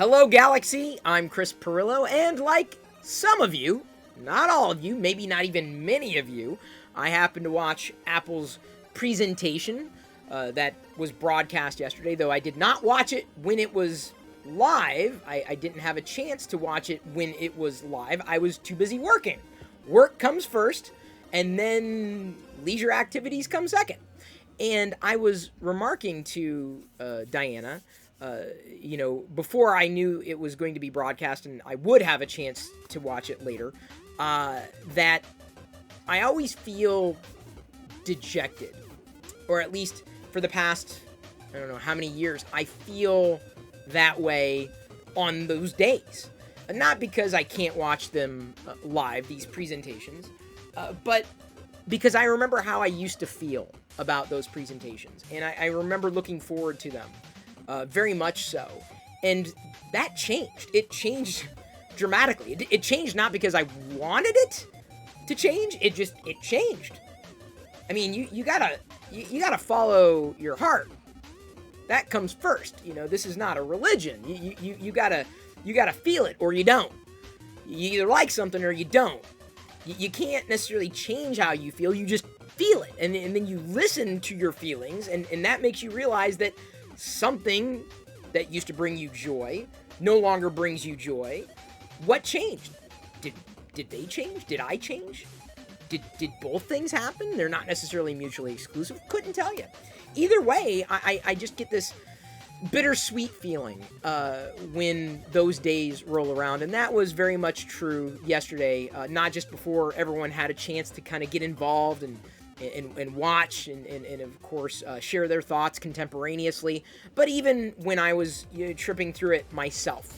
Hello, Galaxy. I'm Chris Pirillo, and like some of you, not all of you, maybe not even many of you, I happened to watch Apple's presentation that was broadcast yesterday, though I did not watch it when it was live. I didn't have a chance to watch it when it was live. I was too busy working. Work comes first, and then leisure activities come second. And I was remarking to Diana, before I knew it was going to be broadcast and I would have a chance to watch it later, that I always feel dejected. Or at least for the past, I don't know how many years, I feel that way on those days. Not because I can't watch them live, these presentations, but because I remember how I used to feel about those presentations. And I remember looking forward to them. Very much so. And that changed. It changed dramatically. It changed not because I wanted it to change. It changed. I mean, you gotta follow your heart. That comes first. You know, this is not a religion. You gotta feel it or you don't. You either like something or you don't. You can't necessarily change how you feel. You just feel it. And then you listen to your feelings, and that makes you realize that something that used to bring you joy no longer brings you joy. What changed? Did they change? Did I change? Did both things happen? They're not necessarily mutually exclusive. Couldn't tell you. Either way, I just get this bittersweet feeling when those days roll around, and that was very much true yesterday. Not just before everyone had a chance to kind of get involved and watch and of course share their thoughts contemporaneously, but even when I was tripping through it myself,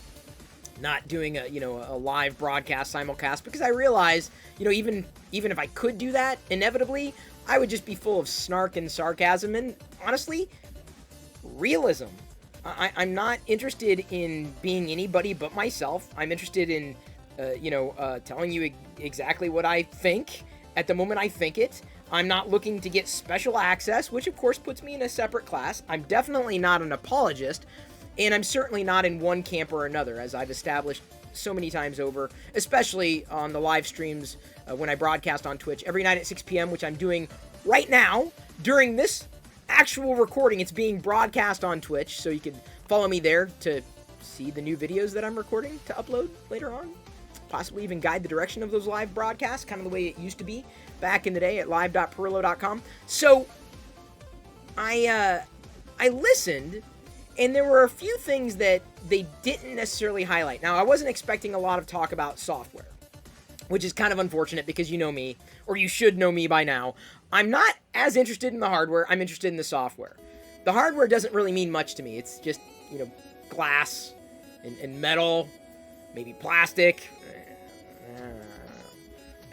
not doing a live broadcast simulcast, because I realized even if I could do that, inevitably I would just be full of snark and sarcasm and honestly realism. I'm not interested in being anybody but myself. I'm interested in telling you exactly what I think at the moment I think it. I'm not looking to get special access, which of course puts me in a separate class. I'm definitely not an apologist, and I'm certainly not in one camp or another, as I've established so many times over, especially on the live streams when I broadcast on Twitch every night at 6 p.m., which I'm doing right now during this actual recording. It's being broadcast on Twitch, so you can follow me there to see the new videos that I'm recording to upload later on. Possibly even guide the direction of those live broadcasts, kind of the way it used to be back in the day at live.pirillo.com. So I listened, and there were a few things that they didn't necessarily highlight. Now, I wasn't expecting a lot of talk about software, which is kind of unfortunate because you know me, or you should know me by now. I'm not as interested in the hardware. I'm interested in the software. The hardware doesn't really mean much to me. It's just, glass and metal, maybe plastic.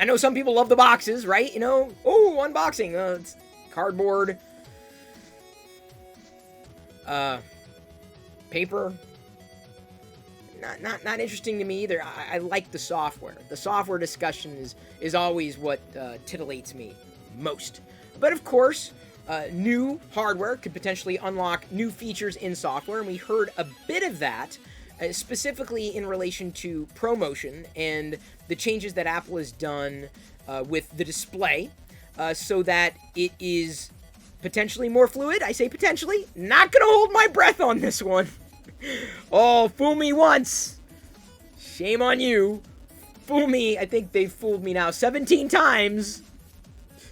I know some people love the boxes, right? Unboxing. It's cardboard. Paper. Not interesting to me either. I like the software. The software discussion is always what titillates me most. But of course, new hardware could potentially unlock new features in software, and we heard a bit of that, specifically in relation to ProMotion and the changes that Apple has done with the display so that it is potentially more fluid. I say potentially. Not going to hold my breath on this one. Oh, fool me once. Shame on you. Fool me. I think they've fooled me now 17 times.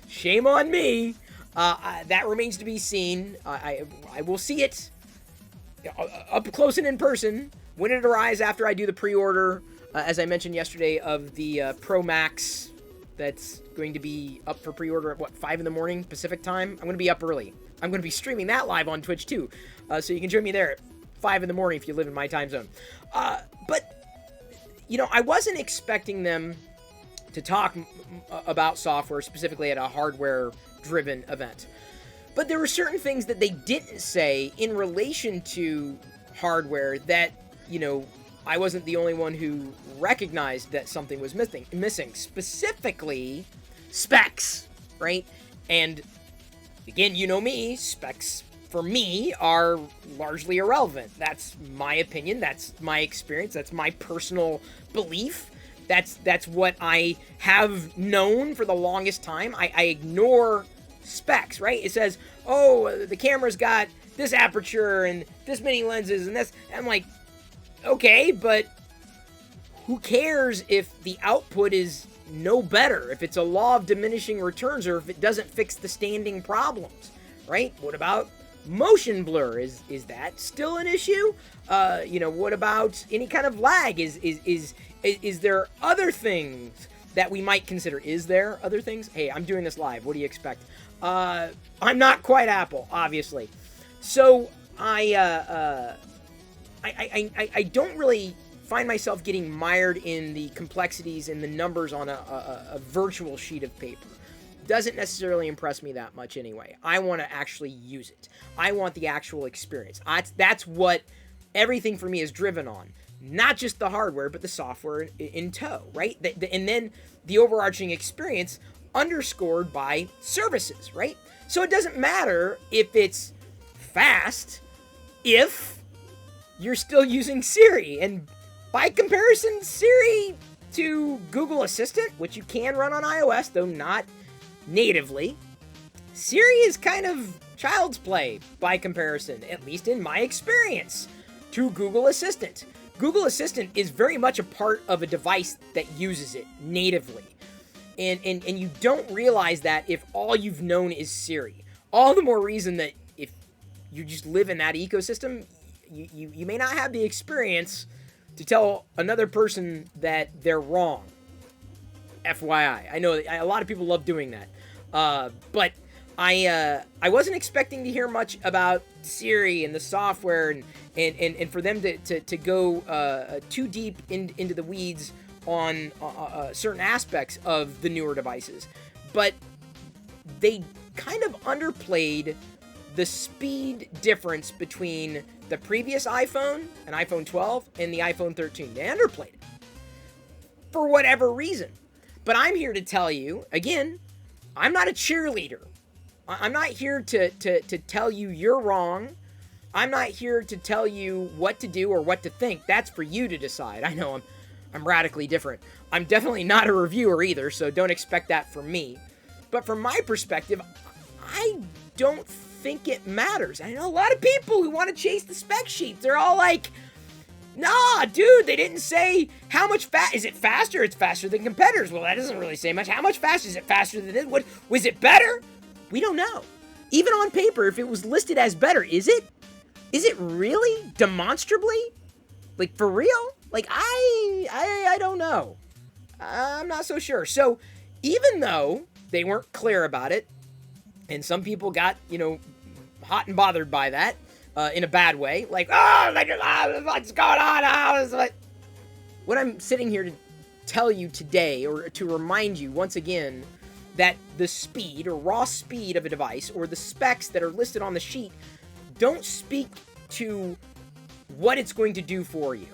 Shame on me. That remains to be seen. I will see it up close and in person when it arrives after I do the pre-order, as I mentioned yesterday, of the Pro Max that's going to be up for pre-order at, 5 in the morning Pacific time? I'm going to be up early. I'm going to be streaming that live on Twitch, too. So you can join me there at 5 in the morning if you live in my time zone. But, I wasn't expecting them to talk about software, specifically at a hardware-driven event. But there were certain things that they didn't say in relation to hardware that, I wasn't the only one who recognized that something was missing. Specifically, specs, right? And again, you know me, specs for me, are largely irrelevant. That's my opinion. That's my experience. That's my personal belief. That's what I have known for the longest time. I ignore specs, right? It says, oh, the camera's got this aperture and this many lenses and this. And I'm like, okay, but who cares if the output is no better, if it's a law of diminishing returns, or if it doesn't fix the standing problems, right? What about motion blur? Is that still an issue? What about any kind of lag? Is there other things that we might consider? Is there other things? Hey, I'm doing this live. What do you expect? I'm not quite Apple, obviously. So I don't really find myself getting mired in the complexities and the numbers on a virtual sheet of paper. Doesn't necessarily impress me that much anyway. I want to actually use it. I want the actual experience. That's what everything for me is driven on. Not just the hardware, but the software in tow, right? And then the overarching experience underscored by services, right? So it doesn't matter if it's fast if you're still using Siri. And by comparison, Siri to Google Assistant, which you can run on iOS, though not natively, Siri is kind of child's play by comparison, at least in my experience, to Google Assistant. Google Assistant is very much a part of a device that uses it natively. And you don't realize that if all you've known is Siri. All the more reason that if you just live in that ecosystem, you may not have the experience to tell another person that they're wrong. FYI. I know a lot of people love doing that. But I wasn't expecting to hear much about Siri and the software and for them to go too deep into the weeds on certain aspects of the newer devices. But they kind of underplayed the speed difference between the previous iPhone, an iPhone 12, and the iPhone 13. They underplayed it for whatever reason. But I'm here to tell you, again, I'm not a cheerleader. I'm not here to tell you you're wrong. I'm not here to tell you what to do or what to think. That's for you to decide. I know I'm radically different. I'm definitely not a reviewer either, so don't expect that from me. But from my perspective, I don't think it matters. I know a lot of people who want to chase the spec sheets. They're all like, nah, dude, they didn't say how much is it faster? It's faster than competitors. Well, that doesn't really say much. How much faster? Is it faster than this? What was it better? We don't know. Even on paper, if it was listed as better, is it? Is it really demonstrably? Like, for real? Like, I don't know. I'm not so sure. So, even though they weren't clear about it, and some people got, hot and bothered by that, in a bad way, like, what's going on? What I'm sitting here to tell you today, or to remind you once again, that the speed or raw speed of a device or the specs that are listed on the sheet don't speak to what it's going to do for you.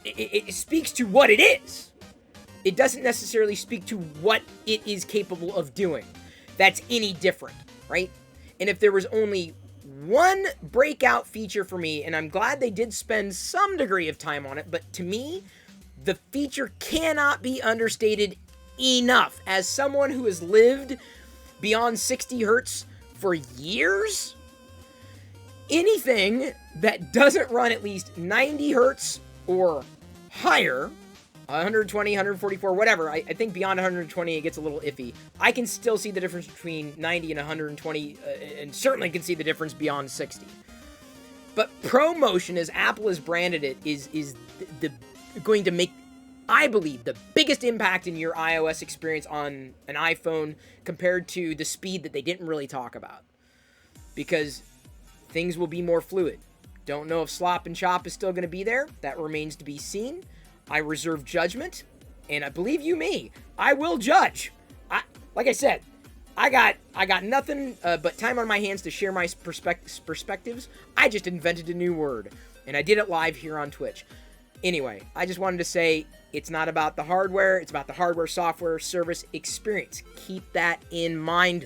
It speaks to what it is. It doesn't necessarily speak to what it is capable of doing. That's any different, right? And if there was only one breakout feature for me, and I'm glad they did spend some degree of time on it, but to me, the feature cannot be understated enough. As someone who has lived beyond 60 hertz for years, anything that doesn't run at least 90 hertz or higher, 120, 144, whatever, I think beyond 120 it gets a little iffy. I can still see the difference between 90 and 120, and certainly can see the difference beyond 60. But ProMotion, as Apple has branded it, is going to make, I believe, the biggest impact in your iOS experience on an iPhone compared to the speed that they didn't really talk about. Because things will be more fluid. Don't know if slop and chop is still going to be there. That remains to be seen. I reserve judgment, and I believe you me, I will judge. Like I said, I got nothing but time on my hands to share my perspectives. I just invented a new word, and I did it live here on Twitch. Anyway, I just wanted to say it's not about the hardware. It's about the hardware, software, service experience. Keep that in mind,